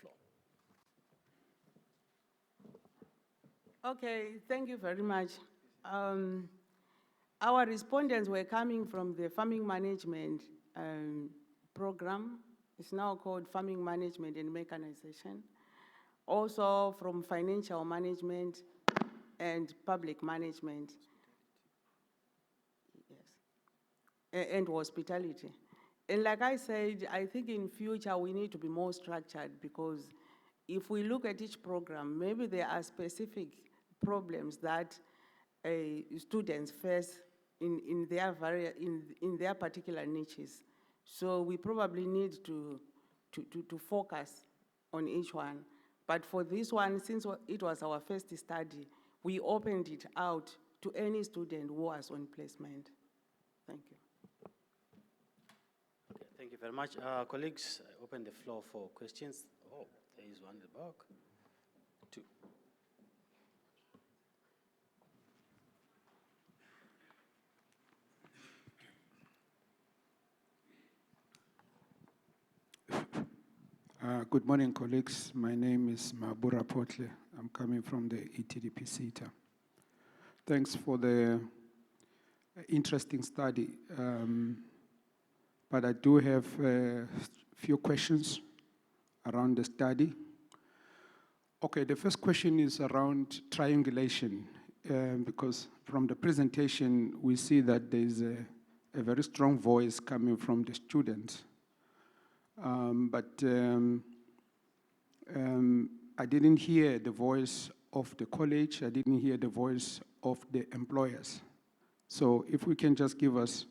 floor. Okay, thank you very much. Our respondents were coming from the farming management program. It's now called Farming Management and Mechanization. Also from financial management and public management. Yes, and hospitality. And like I said, I think in future we need to be more structured, because if we look at each program, maybe there are specific problems that students face in their particular niches. So we probably need to focus on each one. But for this one, since it was our first study, we opened it out to any student who was on placement. Thank you. Okay, thank you very much. Colleagues, I open the floor for questions. Oh, there is one in the back. Two. Good morning, colleagues. My name is Mabura Potle. I'm coming from the ETDP CETA. Thanks for the interesting study. But I do have a few questions around the study. Okay, the first question is around triangulation, because from the presentation, we see that there's a very strong voice coming from the students. But I didn't hear the voice of the college. I didn't hear the voice of the employers. So if we can just give us,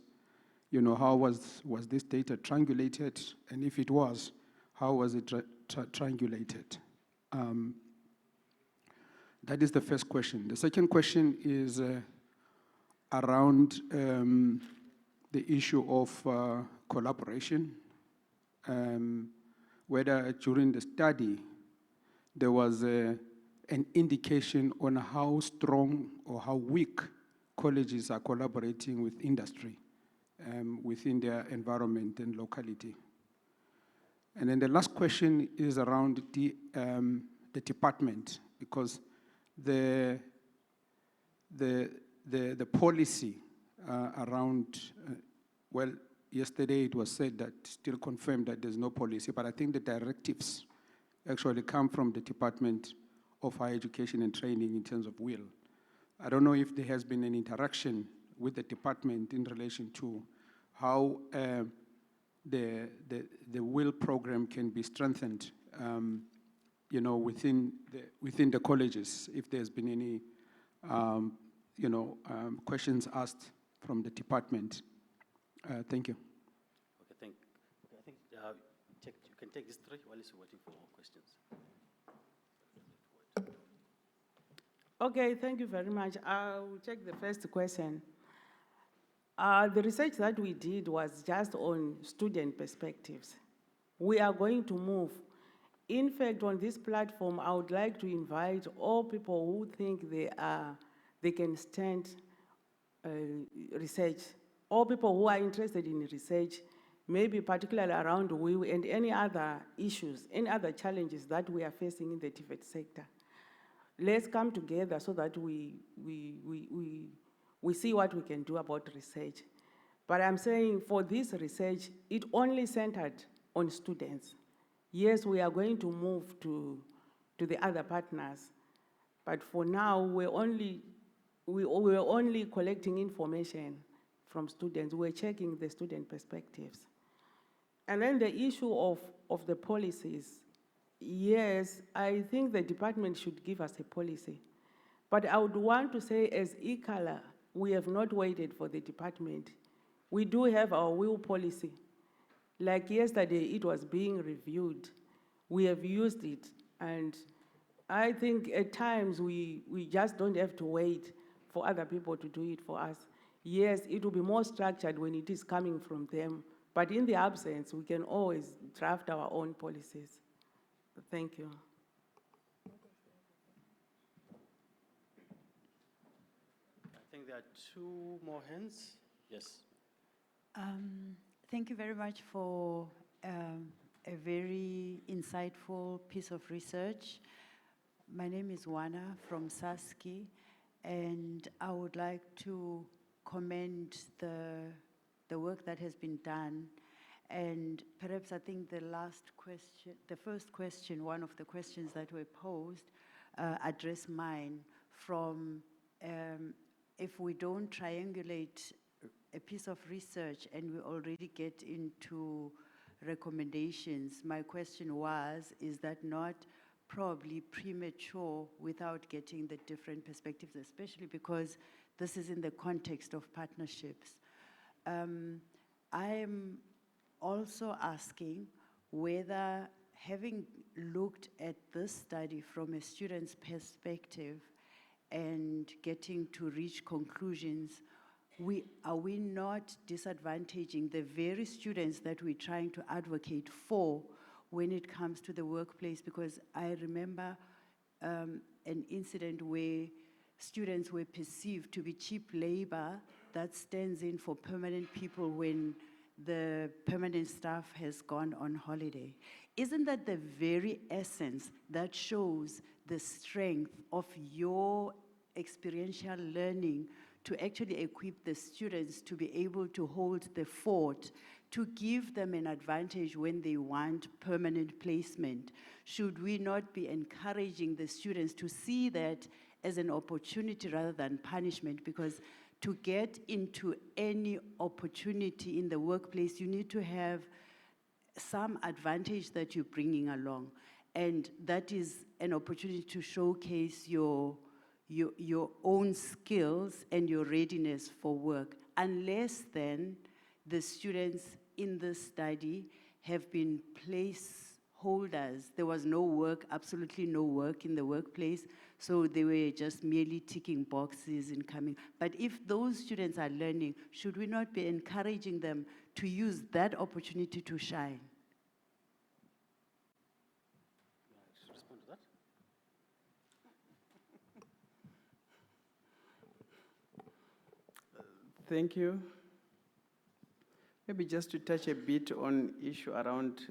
how was this data triangulated? And if it was, how was it triangulated? That is the first question. The second question is around the issue of collaboration. Whether during the study there was an indication on how strong or how weak colleges are collaborating with industry within their environment and locality. And then the last question is around the department, because the policy around, well, yesterday it was said that, still confirmed that there's no policy, but I think the directives actually come from the Department of Higher Education and Training in terms of will. I don't know if there has been an interaction with the department in relation to how the will program can be strengthened, within the colleges, if there's been any, questions asked from the department. Thank you. Okay, I think you can take these three while you're waiting for more questions. Okay, thank you very much. I'll take the first question. The research that we did was just on student perspectives. We are going to move. In fact, on this platform, I would like to invite all people who think they can stand research, all people who are interested in research, maybe particularly around WIW and any other issues, any other challenges that we are facing in the TVET sector. Let's come together so that we see what we can do about research. But I'm saying for this research, it only centered on students. Yes, we are going to move to the other partners, but for now, we're only collecting information from students. We're checking the student perspectives. And then the issue of the policies, yes, I think the department should give us a policy. But I would want to say, as eColor, we have not waited for the department. We do have our will policy. Like yesterday, it was being reviewed. We have used it. And I think at times we just don't have to wait for other people to do it for us. Yes, it will be more structured when it is coming from them. But in the absence, we can always draft our own policies. Thank you. I think there are two more hands. Yes. Thank you very much for a very insightful piece of research. My name is Wana from Saski, and I would like to commend the work that has been done. And perhaps I think the first question, one of the questions that were posed, addressed mine from if we don't triangulate a piece of research and we already get into recommendations, my question was, is that not probably premature without getting the different perspectives, especially because this is in the context of partnerships? I'm also asking whether, having looked at this study from a student's perspective and getting to reach conclusions, are we not disadvantaging the very students that we're trying to advocate for when it comes to the workplace? Because I remember an incident where students were perceived to be cheap labor that stands in for permanent people when the permanent staff has gone on holiday. Isn't that the very essence that shows the strength of your experiential learning to actually equip the students to be able to hold the fort, to give them an advantage when they want permanent placement? Should we not be encouraging the students to see that as an opportunity rather than punishment? Because to get into any opportunity in the workplace, you need to have some advantage that you're bringing along. And that is an opportunity to showcase your own skills and your readiness for work. Unless then the students in this study have been placeholders. There was no work, absolutely no work in the workplace, so they were just merely ticking boxes and coming. But if those students are learning, should we not be encouraging them to use that opportunity to shine? Should respond to that? Thank you. Maybe just to touch a bit on issue around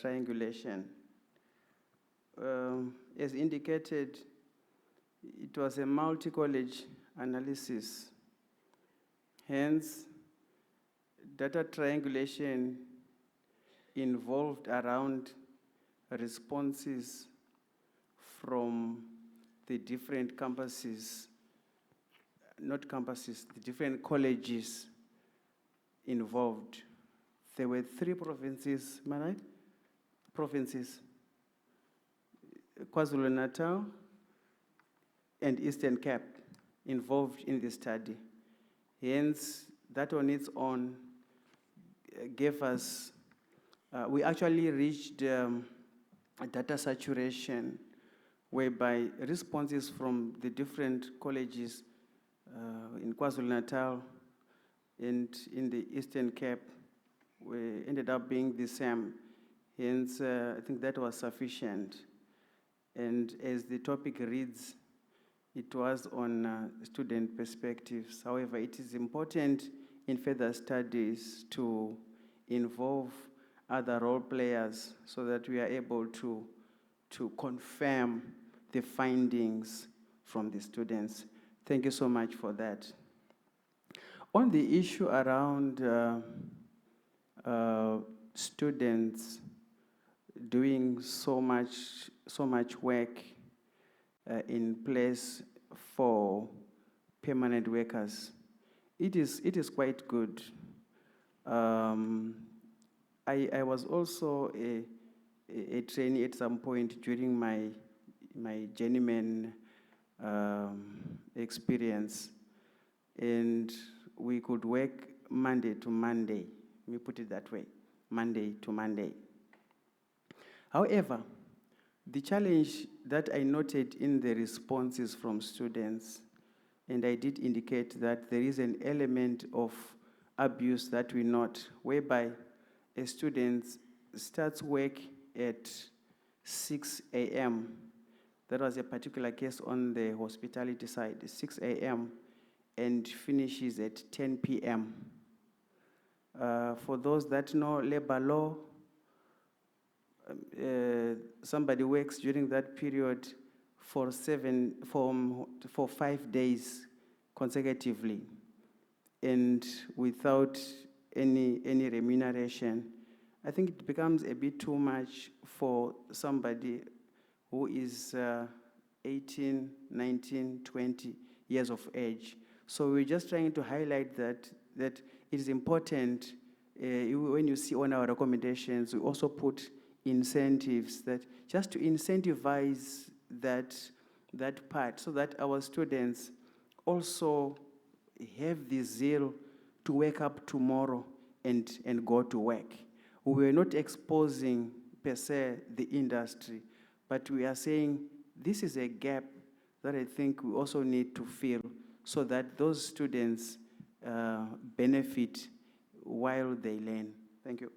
triangulation. As indicated, it was a multi-college analysis. Hence, data triangulation involved around responses from the different campuses, not campuses, the different colleges involved. There were 3 provinces, am I right? Provinces, KwaZulu-Natal and Eastern Cape involved in the study. Hence, that on its own gave us, we actually reached a data saturation whereby responses from the different colleges in KwaZulu-Natal and in the Eastern Cape ended up being the same. Hence, I think that was sufficient. And as the topic reads, it was on student perspectives. However, it is important in further studies to involve other role players so that we are able to confirm the findings from the students. Thank you so much for that. On the issue around students doing so much work in place for permanent workers, it is quite good. I was also a trainee at some point during my journeyman experience, and we could work Monday to Monday. Let me put it that way, Monday to Monday. However, the challenge that I noted in the responses from students, and I did indicate that there is an element of abuse that we note, whereby a student starts work at 6 a.m. That was a particular case on the hospitality side, 6 a.m. and finishes at 10 p.m. For those that know labor law, somebody works during that period for 5 days consecutively and without any remuneration, I think it becomes a bit too much for somebody who is 18, 19, 20 years of age. So we're just trying to highlight that it is important, when you see on our recommendations, we also put incentives, that just to incentivize that part, so that our students also have the zeal to wake up tomorrow and go to work. We are not exposing per se the industry, but we are saying this is a gap that I think we also need to fill, so that those students benefit while they learn. Thank you.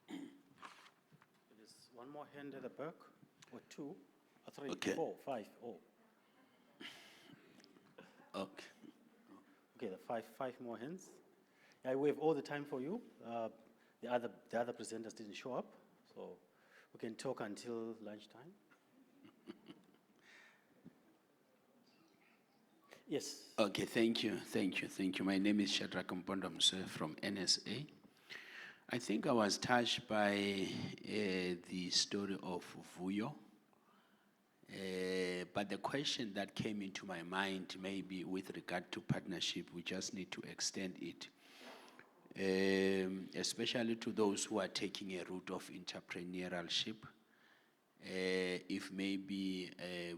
There's one more hand at the back, or two, or three, Okay. 4, 5. Oh, Okay. okay, the five more hands. I waive all the time for you. The other presenters didn't show up, so we can talk until lunchtime. Yes. Okay, thank you. My name is Shadrack Mpondomse from NSA. I think I was touched by the story of Vuyo. But the question that came into my mind, maybe with regard to partnership, we just need to extend it, especially to those who are taking a route of entrepreneurship. If maybe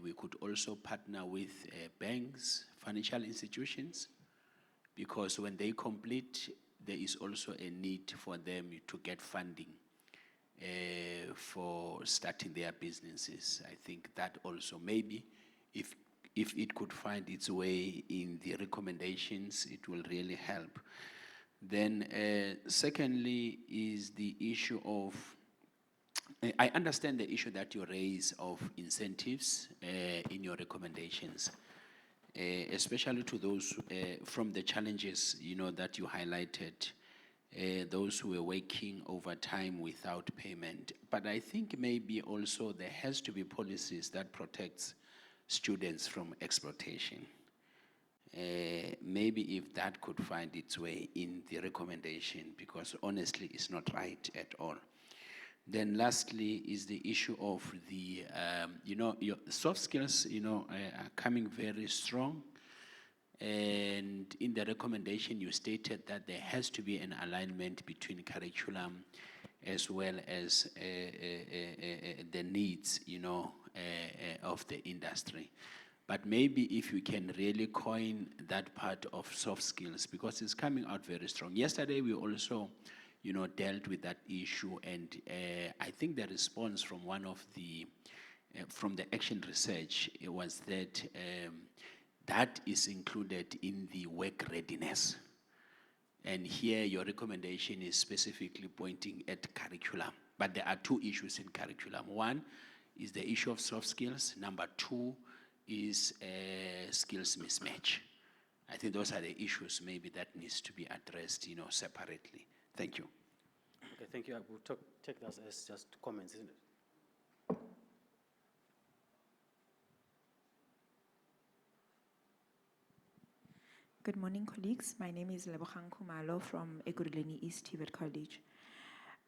we could also partner with banks, financial institutions, because when they complete, there is also a need for them to get funding for starting their businesses. I think that also maybe if it could find its way in the recommendations, it will really help. Then secondly is the issue of, I understand the issue that you raise of incentives in your recommendations, especially to those from the challenges, that you highlighted, those who were working overtime without payment. But I think maybe also there has to be policies that protects students from exploitation. Maybe if that could find its way in the recommendation, because honestly, it's not right at all. Then lastly is the issue of the, your soft skills, are coming very strong. And in the recommendation, you stated that there has to be an alignment between curriculum as well as the needs, of the industry. But maybe if you can really coin that part of soft skills, because it's coming out very strong. Yesterday, we also, dealt with that issue, and I think the response from one of the, from the action research, it was that that is included in the work readiness. And here your recommendation is specifically pointing at curriculum, but there are two issues in curriculum. One is the issue of soft skills. Number two is skills mismatch. I think those are the issues maybe that needs to be addressed, separately. Thank you. Okay, thank you. I will take that as just comments, isn't it? Good morning, colleagues. My name is Lebogang Khumalo from Ekurhuleni East Tibet College.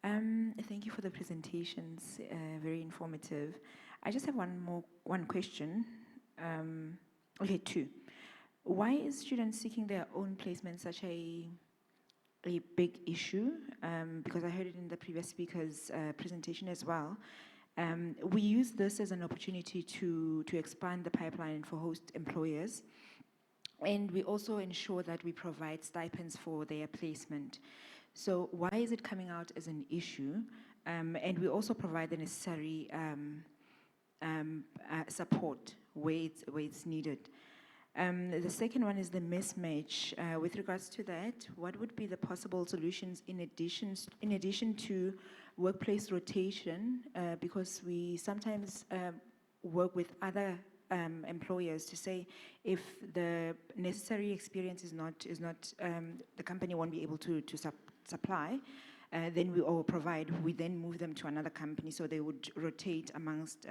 Thank you for the presentations, very informative. I just have one question. Okay, two. Why is students seeking their own placement such a big issue? Because I heard it in the previous speaker's presentation as well. We use this as an opportunity to expand the pipeline for host employers. And we also ensure that we provide stipends for their placement. So why is it coming out as an issue? And we also provide the necessary support where it's needed. The second one is the mismatch. With regards to that, what would be the possible solutions in addition to workplace rotation? Because we sometimes work with other employers to say if the necessary experience is not the company won't be able to supply, then we then move them to another company, so they would rotate amongst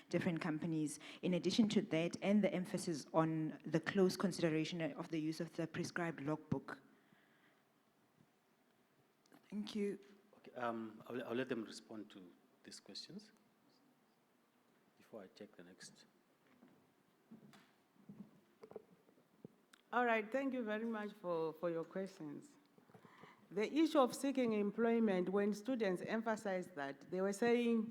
different companies. In addition to that, and the emphasis on the close consideration of the use of the prescribed logbook. Thank you. Okay, I'll let them respond to these questions before I take the next. All right, thank you very much for your questions. The issue of seeking employment, when students emphasized that, they were saying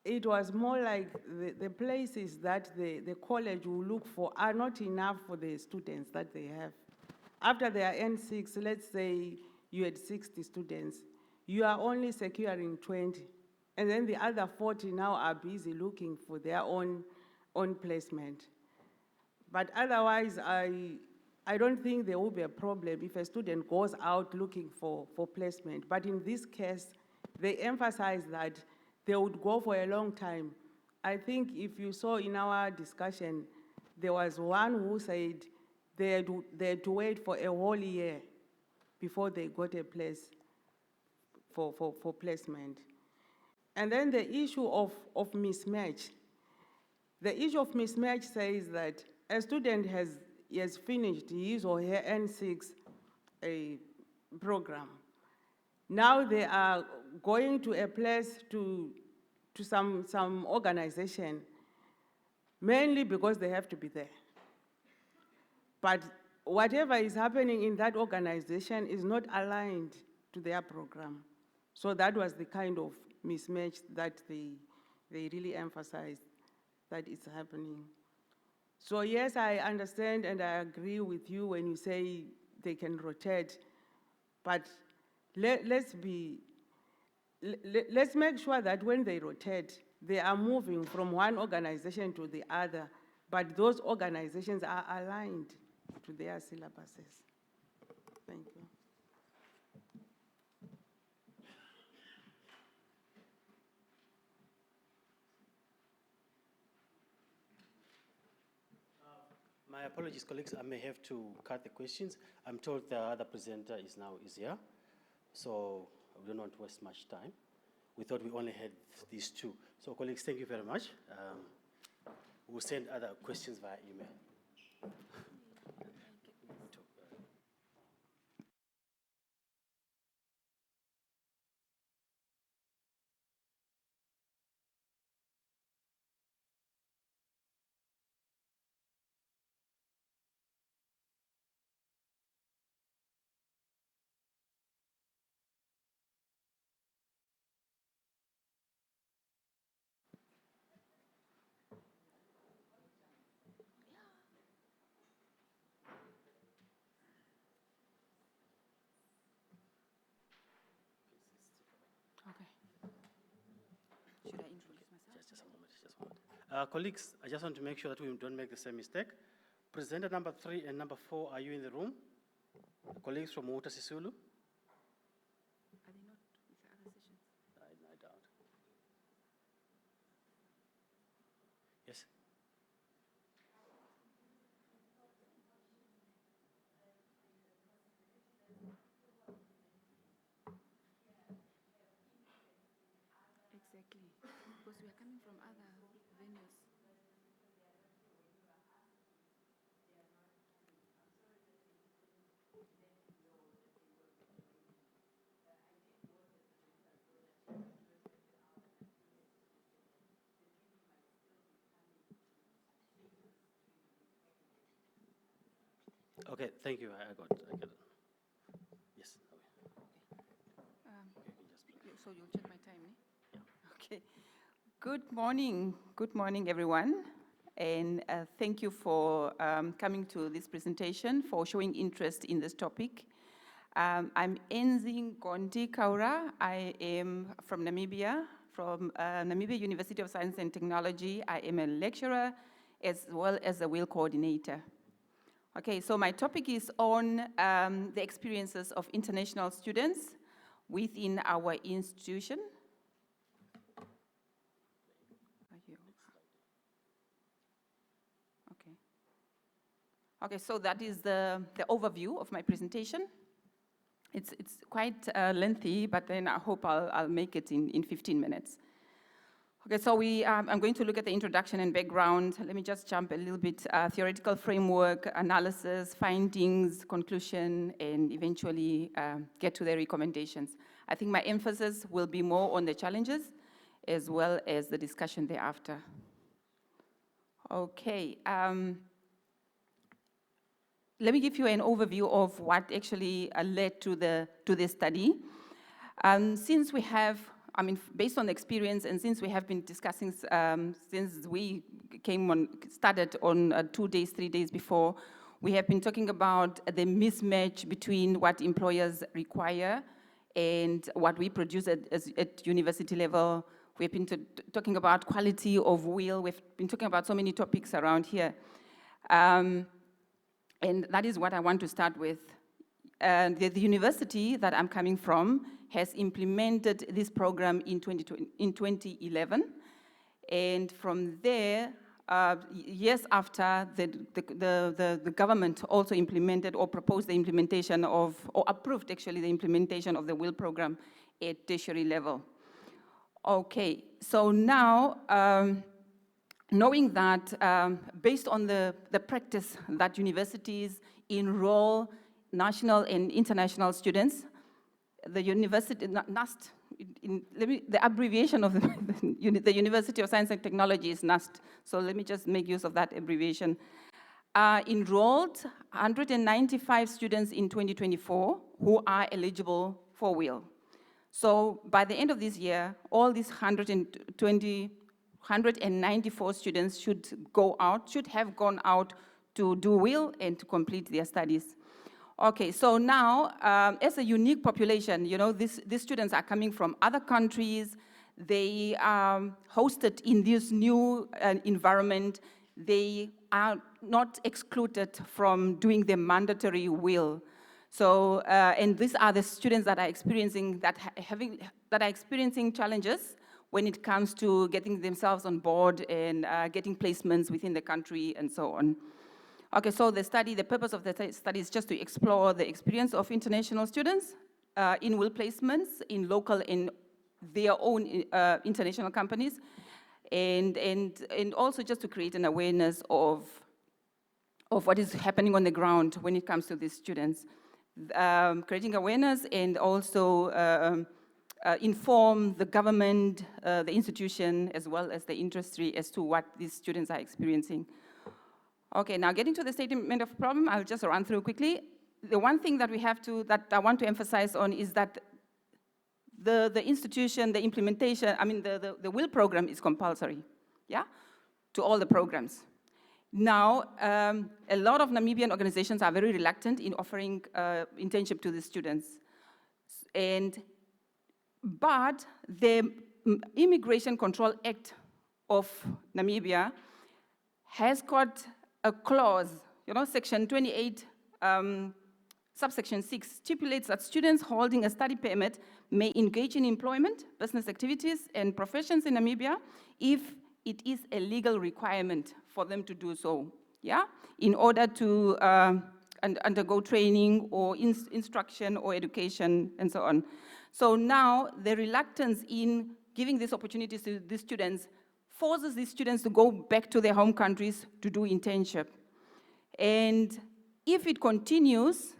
it was more like the places that the college will look for are not enough for the students that they have. After their N6, let's say you had 60 students, you are only securing 20, and then the other 40 now are busy looking for their own placement. But otherwise, I don't think there will be a problem if a student goes out looking for placement. But in this case, they emphasize that they would go for a long time. I think if you saw in our discussion, there was one who said they had to wait for a whole year before they got a place for placement. And then the issue of mismatch. The issue of mismatch says that a student has finished his or her N6 program. Now they are going to a place to some organization, mainly because they have to be there. But whatever is happening in that organization is not aligned to their program. So that was the kind of mismatch that they really emphasized that is happening. So yes, I understand and I agree with you when you say they can rotate, but let's make sure that when they rotate, they are moving from one organization to the other, but those organizations are aligned to their syllabuses. Thank you. My apologies, colleagues. I may have to cut the questions. I'm told the other presenter is here, so we don't want to waste much time. We thought we only had these two. So, colleagues, thank you very much. We'll send other questions via email. Should I introduce myself? Just a moment, just a moment. Colleagues, I just want to make sure that we don't make the same mistake. Presenter number 3 and number 4, are you in the room? The colleagues from Water Sisulu? Are they not with the other sessions? I doubt. Yes? Exactly, because we are coming from other venues. Okay, thank you. I got it. Yes. So you'll check my time, eh? Okay. Good morning, everyone. And thank you for coming to this presentation, for showing interest in this topic. I'm Enzing Gondi Kaura. I am from Namibia, from Namibia University of Science and Technology. I am a lecturer as well as a wheel coordinator. Okay, so my topic is on the experiences of international students within our institution. Okay, so that is the overview of my presentation. It's quite lengthy, but then I hope I'll make it in 15 minutes. Okay, so I'm going to look at the introduction and background. Let me just jump a little bit. Theoretical framework, analysis, findings, conclusion, and eventually get to the recommendations. I think my emphasis will be more on the challenges as well as the discussion thereafter. Okay. Let me give you an overview of what actually led to this study. Since we have, based on experience, and since we have been discussing since we started on 2 days, 3 days before, we have been talking about the mismatch between what employers require and what we produce at university level. We've been talking about quality of will. We've been talking about so many topics around here. And that is what I want to start with. The university that I'm coming from has implemented this program in 2011. And from there, years after, the government also implemented or proposed the implementation of, or approved actually the implementation of the WIL program at tertiary level. Okay, so now, knowing that based on the practice that universities enroll national and international students, the university, NUST, the abbreviation of the University of Science and Technology is NUST, so let me just make use of that abbreviation, enrolled 195 students in 2024 who are eligible for WIL. So by the end of this year, all these 194 students should have gone out to do WIL and to complete their studies. Okay, so now, as a unique population, you know, these students are coming from other countries. They are hosted in this new environment. They are not excluded from doing the mandatory WIL. So, and these are the students that are experiencing challenges when it comes to getting themselves on board and getting placements within the country and so on. Okay, so the purpose of the study is just to explore the experience of international students in WIL placements in local and their own international companies, and also just to create an awareness of what is happening on the ground when it comes to these students. Creating awareness and also inform the government, the institution, as well as the industry as to what these students are experiencing. Okay, now getting to the statement of problem, I'll just run through quickly. The one thing that I want to emphasize on is that the institution, the implementation, the WIL program is compulsory, yeah, to all the programs. Now, a lot of Namibian organizations are very reluctant in offering internship to the students. But the Immigration Control Act of Namibia has got a clause, you know, Section 28, subsection 6 stipulates that students holding a study permit may engage in employment, business activities, and professions in Namibia if it is a legal requirement for them to do so, yeah, in order to undergo training or instruction or education and so on. So now the reluctance in giving these opportunities to these students forces these students to go back to their home countries to do internship. And if it continues,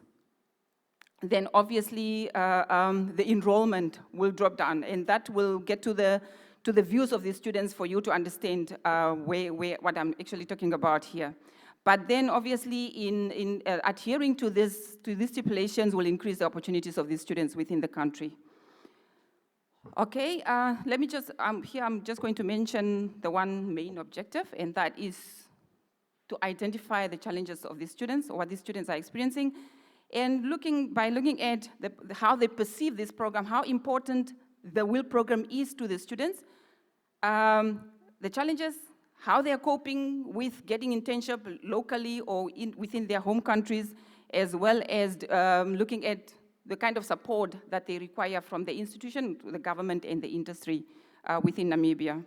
then obviously the enrollment will drop down, and that will get to the views of the students for you to understand what I'm actually talking about here. But then obviously in adhering to these stipulations will increase the opportunities of these students within the country. Okay, let me just, here I'm just going to mention the one main objective, and that is to identify the challenges of these students or what these students are experiencing, and by looking at how they perceive this program, how important the WIL program is to the students, the challenges, how they are coping with getting internship locally or within their home countries, as well as looking at the kind of support that they require from the institution, the government, and the industry within Namibia.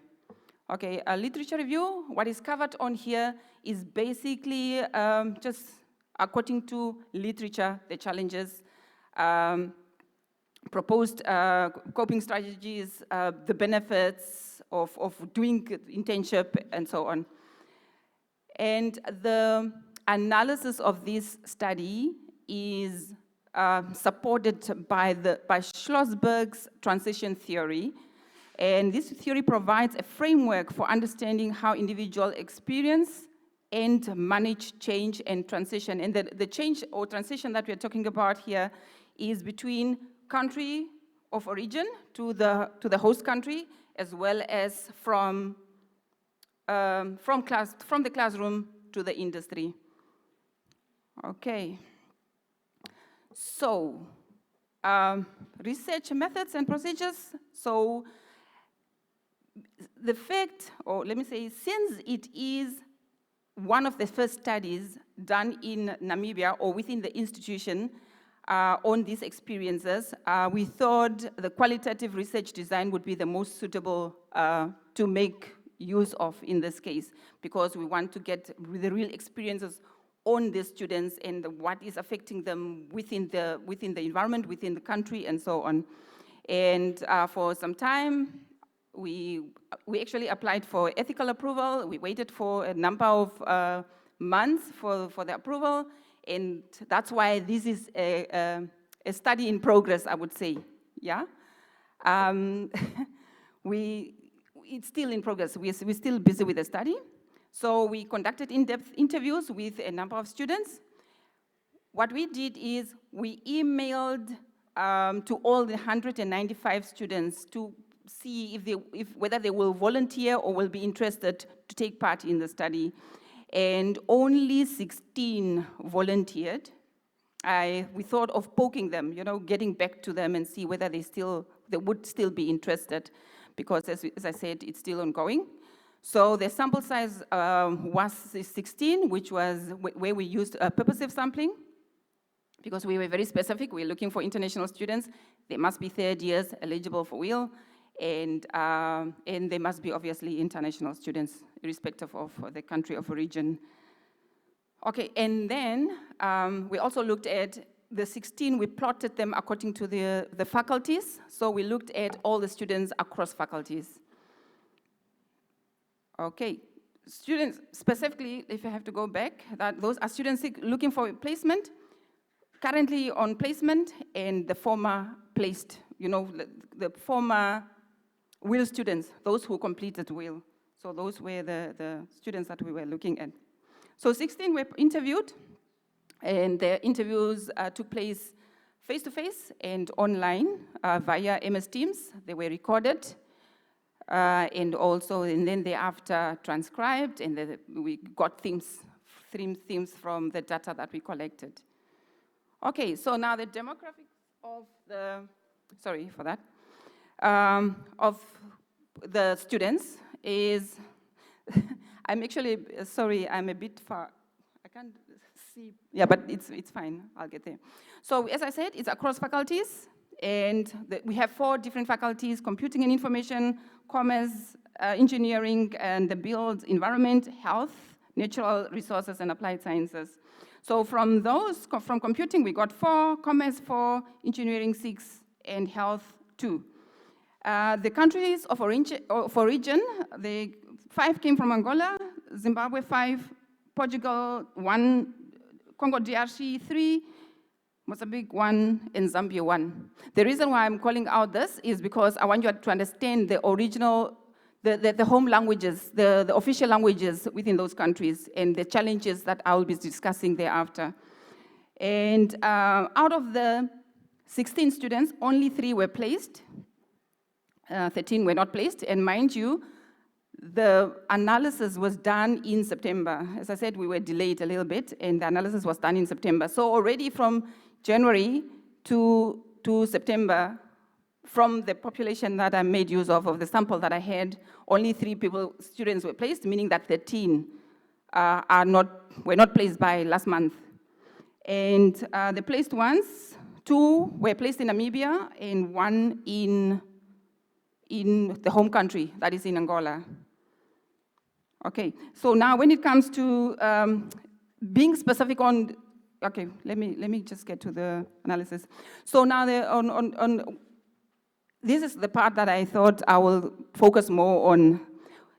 Okay, a literature review. What is covered on here is basically just according to literature, the challenges. proposed coping strategies, the benefits of doing internship, and so on. And the analysis of this study is supported by Schlossberg's transition theory. And this theory provides a framework for understanding how individuals experience and manage change and transition. And the change or transition that we're talking about here is between country of origin to the host country, as well as from the classroom to the industry. Okay. So, research methods and procedures. So, the fact, or let me say, since it is one of the first studies done in Namibia or within the institution on these experiences, we thought the qualitative research design would be the most suitable to make use of in this case, because we want to get the real experiences on the students and what is affecting them within the environment, within the country, and so on. And for some time, we actually applied for ethical approval. We waited for a number of months for the approval, and that's why this is a study in progress, I would say, yeah? It's still in progress. We're still busy with the study. So we conducted in-depth interviews with a number of students. What we did is we emailed to all the 195 students to see whether they will volunteer or will be interested to take part in the study. And only 16 volunteered. We thought of poking them, getting back to them and see whether they would still be interested, because as I said, it's still ongoing. So the sample size was 16, which was where we used purposive sampling, because we were very specific. We're looking for international students. They must be third years eligible for WHEEL, and they must be obviously international students, irrespective of the country of origin. Okay, and then we also looked at the 16, we plotted them according to the faculties. So we looked at all the students across faculties. Okay, students, specifically, if I have to go back, those are students looking for placement, currently on placement, and the former placed, the former WHEEL students, those who completed WHEEL. So those were the students that we were looking at. So 16 were interviewed, and the interviews took place face-to-face and online via MS Teams. They were recorded. And then thereafter transcribed, and we got themes from the data that we collected. Okay, so now the demographics of of the students is, I'm actually, sorry, I'm a bit far, I can't see, yeah, but it's fine, I'll get there. So as I said, it's across faculties, and we have 4 different faculties: computing and information, commerce, engineering, and the build, environment, health, natural resources, and applied sciences. So from computing, we got 4, commerce 4, engineering 6, and health 2. The countries of origin, the 5 came from Angola, Zimbabwe 5, Portugal 1, Congo DRC 3, Mozambique 1, and Zambia 1. The reason why I'm calling out this is because I want you to understand the original, the home languages, the official languages within those countries, and the challenges that I will be discussing thereafter. And out of the 16 students, only 3 were placed. 13 were not placed, and mind you, the analysis was done in September. As I said, we were delayed a little bit, and the analysis was done in September. So already from January to September, from the population that I made use of the sample that I had, only 3 students were placed, meaning that 13 were not placed by last month. And the placed ones, 2 were placed in Namibia, and 1 in the home country, that is in Angola. Okay, so now when it comes to being specific on okay, let me just get to the analysis. So now this is the part that I thought I will focus more on